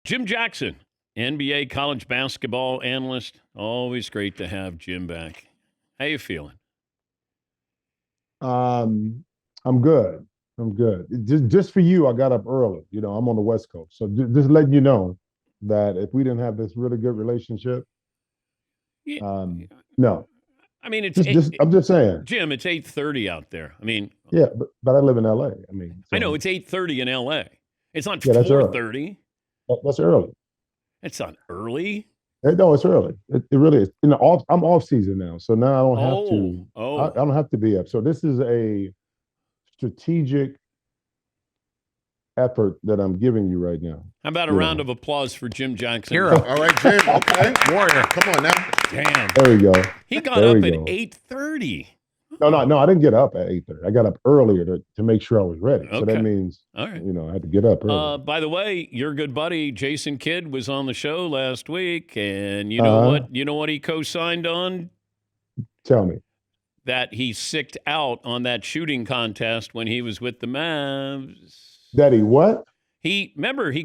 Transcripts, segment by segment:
Jim Jackson, NBA college basketball analyst. Always great to have Jim back. How you feeling? I'm good. I'm good. Just for you, I got up early. I'm on the West Coast, so just letting you know that if we didn't have this really good relationship, Yeah, no. I mean, it's Just I'm just saying. Jim. It's 8:30 out there. I mean, Yeah, but I live in LA. I mean, I know so it's 8:30 in LA. It's not yeah, that's early. 4:30. That's early. It's not early. No, it's early. It really is. I'm off season now, so now I don't have to. I Oh. don't have to be up. So this is a strategic effort that I'm giving you right now. How about a round of applause for Jim Jackson? Hero. All right, Jim. Okay. Warrior. Come on now. Damn. There we go. He got up at 8:30. No, I didn't get up at 8:30. I got up earlier to make sure I was ready. So that means, all right, I had to get up early. By the way, your good buddy Jason Kidd was on the show last week, and you know what? You know what he co-signed on? Tell me. That he sicked out on that shooting contest when he was with the Mavs. That he what? He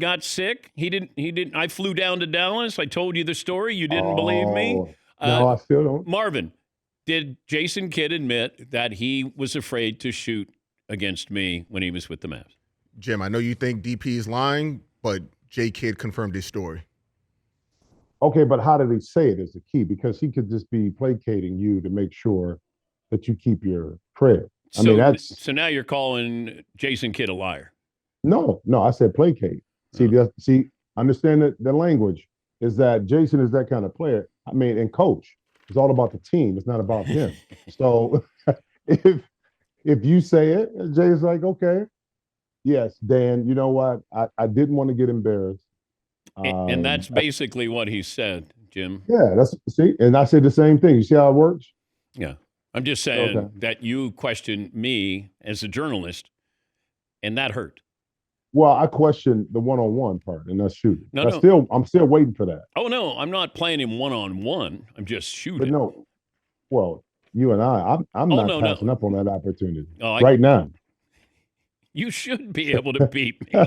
got sick. He didn't. I flew down to Dallas. I told you the story. You didn't believe me. No, I still don't. Marvin, did Jason Kidd admit that he was afraid to shoot against me when he was with the Mavs? Jim, I know you think DP is lying, but J. Kidd confirmed his story. Okay, but how did he say it is the key? Because he could just be placating you to make sure that you keep your credit. So now you're calling Jason Kidd a liar. No, I said placate. See, understand the language is that Jason is that kind of player. And coach. It's all about the team. It's not about him. So if you say it, Jay's like, okay, yes, Dan, you know what? I didn't want to get embarrassed. And that's basically what he said, Jim. Yeah, and I said the same thing. You see how it works? Yeah. I'm just saying that you questioned me as a journalist, and that hurt. Well, I questioned the one-on-one part, and that's shooting. No. I'm still waiting for that. Oh, no, I'm not playing him one-on-one. I'm just shooting. But no, well, you and I'm not passing up on that opportunity right now. You should be able to beat me.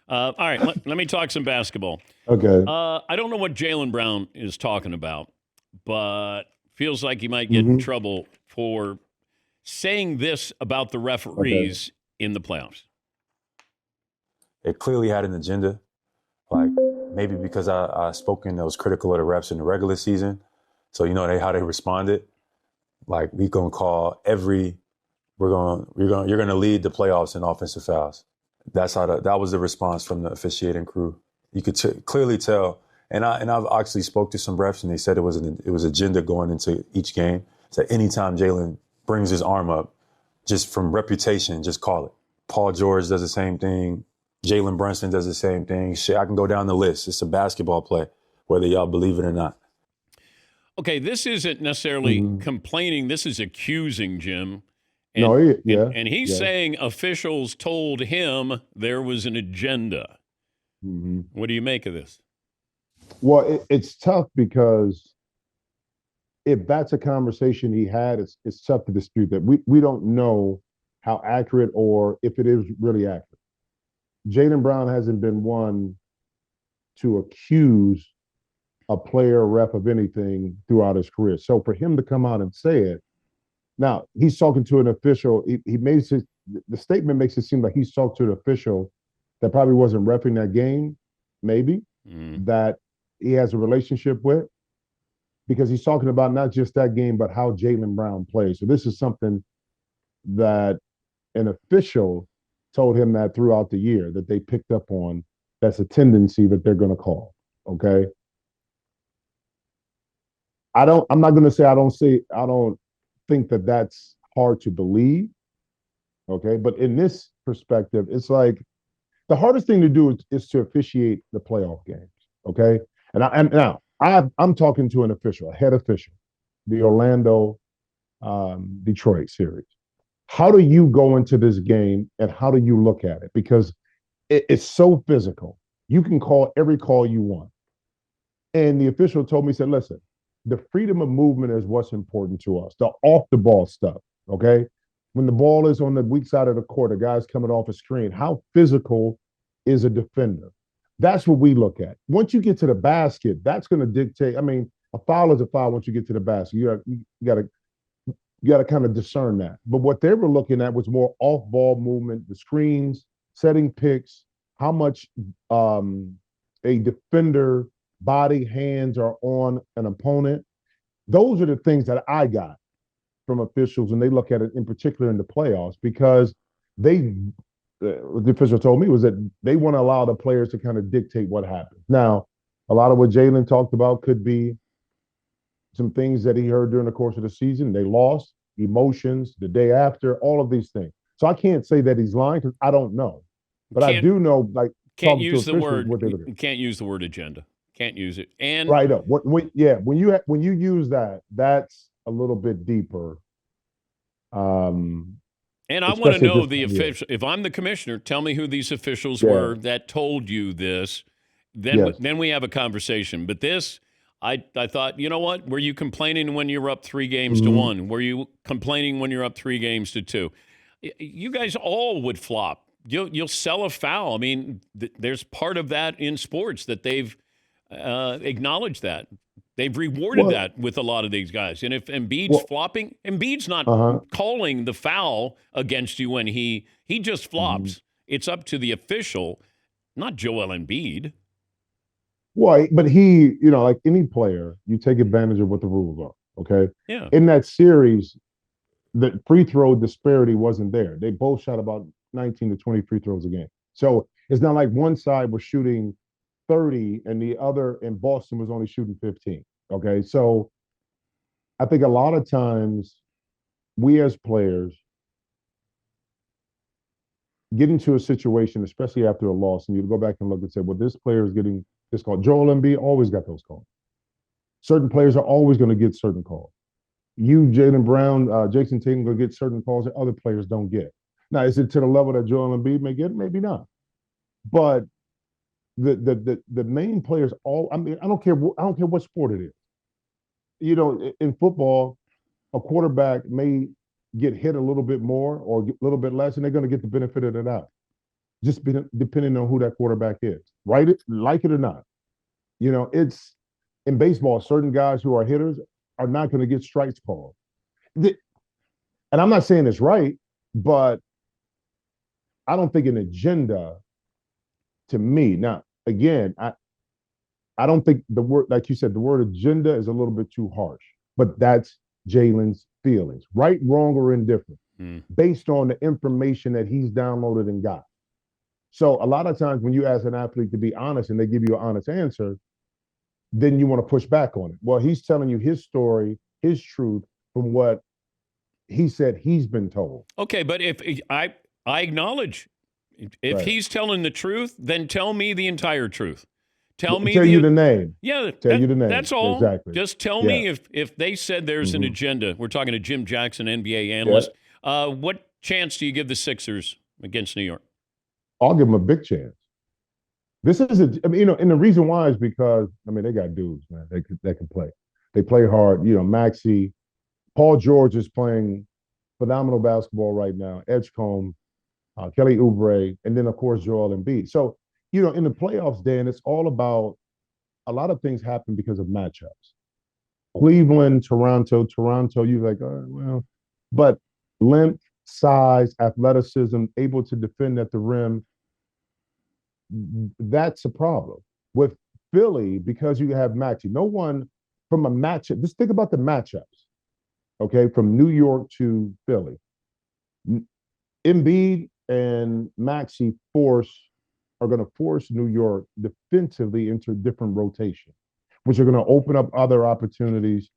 All right, let me talk some basketball. Okay. I don't know what Jaylen Brown is talking about, but feels like he might get in trouble for saying this about the referees in the playoffs. It clearly had an agenda, like maybe because I spoken that was critical of the refs in the regular season. So how they responded, like we gonna call you're gonna lead the playoffs in offensive fouls. That's how that was the response from the officiating crew. You could clearly tell, and I've actually spoke to some refs and they said it was agenda going into each game. So anytime Jalen brings his arm up, just from reputation, just call it. Paul George does the same thing. Jalen Brunson does the same thing. Shit, I can go down the list. It's a basketball play, whether y'all believe it or not. Okay, this isn't necessarily complaining. This is accusing, Jim. And, he's saying officials told him there was an agenda. What do you make of this? Well, it's tough because if that's a conversation he had, it's tough to dispute that. We don't know how accurate or if it is really accurate. Jaylen Brown hasn't been one to accuse a player, ref of anything throughout his career. So for him to come out and say it, now he's talking to an official. The statement makes it seem like he's talked to an official that probably wasn't reffing that game, maybe, that he has a relationship with, because he's talking about not just that game, but how Jaylen Brown plays. So this is something that an official told him that throughout the year that they picked up on. That's a tendency that they're going to call. Okay. I'm not going to say I don't think that that's hard to believe. Okay. But in this perspective, it's like the hardest thing to do is to officiate the playoff games. Okay. And I'm talking to an official, a head official, the Orlando Detroit series. How do you go into this game and how do you look at it? Because it's so physical. You can call every call you want. And the official told me, he said, listen, the freedom of movement is what's important to us, the off the ball stuff, okay? When the ball is on the weak side of the court, a guy's coming off a screen, how physical is a defender That's what we look at. Once you get to the basket, that's going to dictate. I mean, a foul is a foul once you get to the basket. You got to kind of discern that. But what they were looking at was more off-ball movement, the screens, setting picks, how much a defender body, hands are on an opponent. Those are the things that I got from officials, and they look at it in particular in the playoffs because the official told me was that they want to allow the players to kind of dictate what happens. Now, a lot of what Jalen talked about could be some things that he heard during the course of the season. They lost, emotions, the day after, all of these things. So I can't say that he's lying because I don't know. But I do know, like, can't use the word. Can't use the word agenda. Can't use it. And right up. When you use that, that's a little bit deeper. And I want to know the official. If I'm the commissioner, tell me who these officials were that told you this. Then we have a conversation. But this, I thought, you know what? Were you complaining when you were up 3 games to 1? Were you complaining when you're up 3 games to 2? You guys all would flop. You'll sell a foul. I mean, there's part of that in sports that they've acknowledged that. They've rewarded that with a lot of these guys. And if Embiid's flopping, Embiid's not calling the foul against you when he just flops. It's up to the official, not Joel Embiid. Well, but he, like any player, you take advantage of what the rules are, okay? Yeah. In that series, the free throw disparity wasn't there. They both shot about 19 to 20 free throws a game. So it's not like one side was shooting 30 and the other in Boston was only shooting 15. Okay. So I think a lot of times we as players get into a situation, especially after a loss, and you go back and look and say, well, this player is getting this call. Joel Embiid always got those calls. Certain players are always going to get certain calls. You, Jaylen Brown, Jason Tatum going to get certain calls that other players don't get. Now, is it to the level that Joel Embiid may get? Maybe not. But the main players I don't care what sport it is. In football, a quarterback may get hit a little bit more or a little bit less, and they're going to get the benefit of the doubt, just depending on who that quarterback is, right? Like it or not. It's in baseball, certain guys who are hitters are not going to get strikes called. And I'm not saying it's right, but I don't think an agenda, to me, now, again, I don't think the word, like you said, the word agenda is a little bit too harsh, but that's Jalen's feelings, right, wrong, or indifferent, based on the information that he's downloaded and got. So a lot of times when you ask an athlete to be honest and they give you an honest answer, then you want to push back on it. Well, he's telling you his story, his truth from what he said he's been told. Okay, but if I acknowledge, if he's telling the truth, then tell me the entire truth. Tell you the name. Yeah, tell you the name. That's all. Exactly. Just tell me if they said there's an agenda. We're talking to Jim Jackson, NBA analyst. What chance do you give the Sixers against New York? I'll give them a big chance. This is and the reason why is because they got dudes, man. They can play. They play hard. Maxey, Paul George is playing phenomenal basketball right now. Edgecombe, Kelly Oubre, and then of course Joel Embiid. So in the playoffs, Dan, it's all about a lot of things happen because of matchups. Cleveland, Toronto, you're like, but length, size, athleticism, able to defend at the rim. That's a problem with Philly because you have Maxey. No one from a matchup. Just think about the matchups. Okay, from New York to Philly, Embiid and Maxey are going to force New York defensively into different rotation, which are going to open up other opportunities.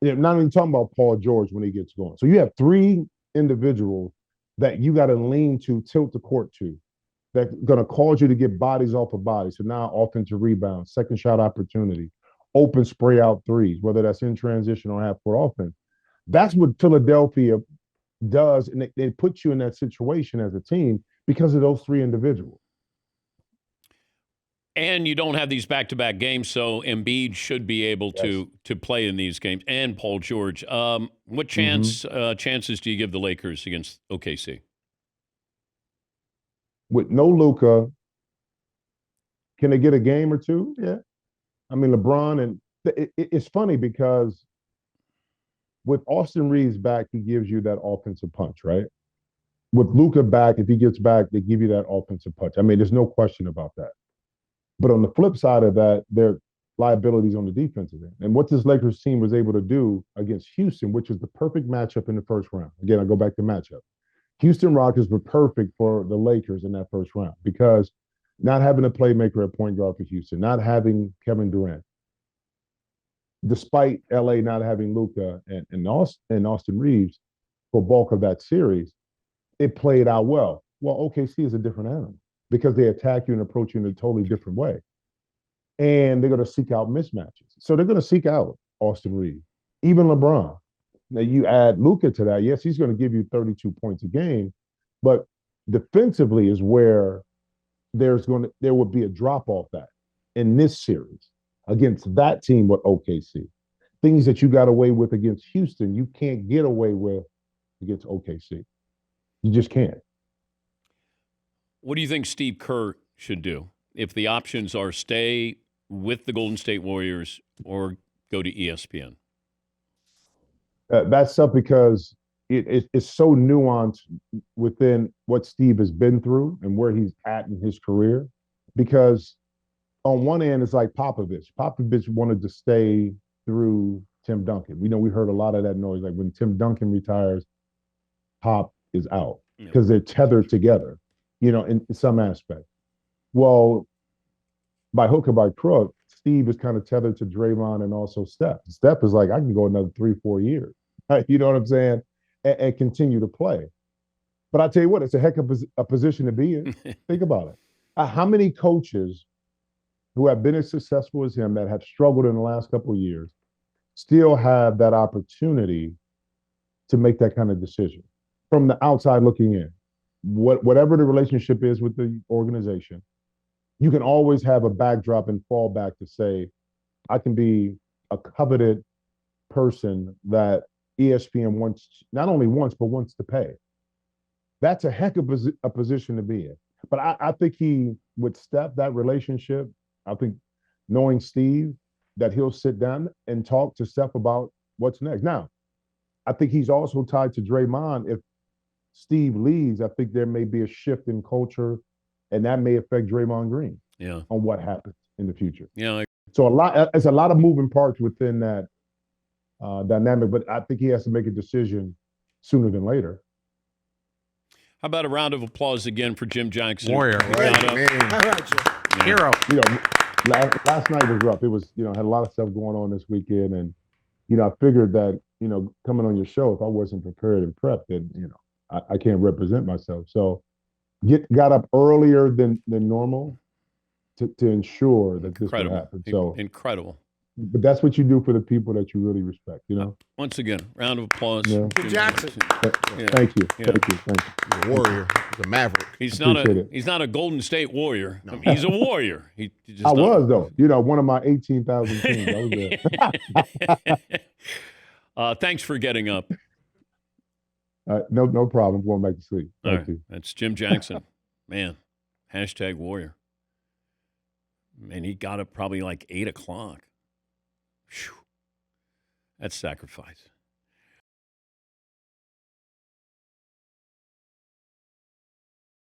Not even talking about Paul George when he gets going. So you have 3 individuals that you got to lean to, tilt the court to, that's going to cause you to get bodies off of bodies. So now offensive rebound, second shot opportunity, open spray out threes, whether that's in transition or half-court offense. That's what Philadelphia does, and they put you in that situation as a team because of those 3 individuals. And you don't have these back-to-back games, so Embiid should be able to play in these games. And Paul George. What chances do you give the Lakers against OKC? With no Luka, Can they get a game or two? Yeah. I mean, LeBron, and it's funny because with Austin Reeves back, he gives you that offensive punch, right? With Luka back, if he gets back, they give you that offensive punch. I mean, there's no question about that. But on the flip side of that, there are liabilities on the defensive end. And what this Lakers team was able to do against Houston, which is the perfect matchup in the first round. Again, I go back to matchup. Houston Rockets were perfect for the Lakers in that first round because not having a playmaker at point guard for Houston, not having Kevin Durant, despite LA not having Luka and Austin Reeves for bulk of that series, it played out well. Well, OKC is a different animal because they attack you and approach you in a totally different way. And they're going to seek out mismatches. So they're going to seek out Austin Reeves, even LeBron. Now you add Luka to that. Yes, he's going to give you 32 points a game, but defensively is where there would be a drop off that in this series against that team with OKC. Things that you got away with against Houston, you can't get away with against OKC. You just can't. What do you think Steve Kerr should do if the options are stay with the Golden State Warriors or go to ESPN? That's tough because it's so nuanced within what Steve has been through and where he's at in his career. Because on one end, it's like Popovich. Popovich wanted to stay through Tim Duncan. We heard a lot of that noise. Like when Tim Duncan retires, Pop is out because they're tethered together, in some aspect. Well, by hook or by crook, Steve is kind of tethered to Draymond and also Steph. Steph is like, I can go another 3-4 years. You know what I'm saying? And continue to play. But I tell you what, it's a heck of a position to be in. Think about it. How many coaches who have been as successful as him that have struggled in the last couple of years still have that opportunity to make that kind of decision from the outside looking in? Whatever the relationship is with the organization, you can always have a backdrop and fall back to say, I can be a coveted person that ESPN wants, not only wants, but wants to pay. That's a heck of a position to be in. But I think he would step that relationship. I think knowing Steve, that he'll sit down and talk to Steph about what's next. Now, I think he's also tied to Draymond. If Steve leaves, I think there may be a shift in culture, and that may affect Draymond Green on what happens in the future. Yeah. So it's a lot of moving parts within that dynamic, but I think he has to make a decision sooner than later. How about a round of applause again for Jim Jackson? Warrior. Hero. Last night was rough. It was, had a lot of stuff going on this weekend. And, I figured that, coming on your show, if I wasn't prepared and prepped, then, I can't represent myself. So got up earlier than normal to ensure that this would happen. So incredible. But that's what you do for the people that you really respect, Once again, round of applause. Yeah. Jim Jackson. Thank you. Thank you. He's a warrior. He's a maverick. He's not a Golden State Warrior. No. He's a warrior. I was, though. One of my 18,000 teams. I was there. Thanks for getting up. No problem. Going back to sleep. Thank you. That's Jim Jackson. Man, #warrior. Man, he got up probably like 8 o'clock. Whew. That's sacrifice.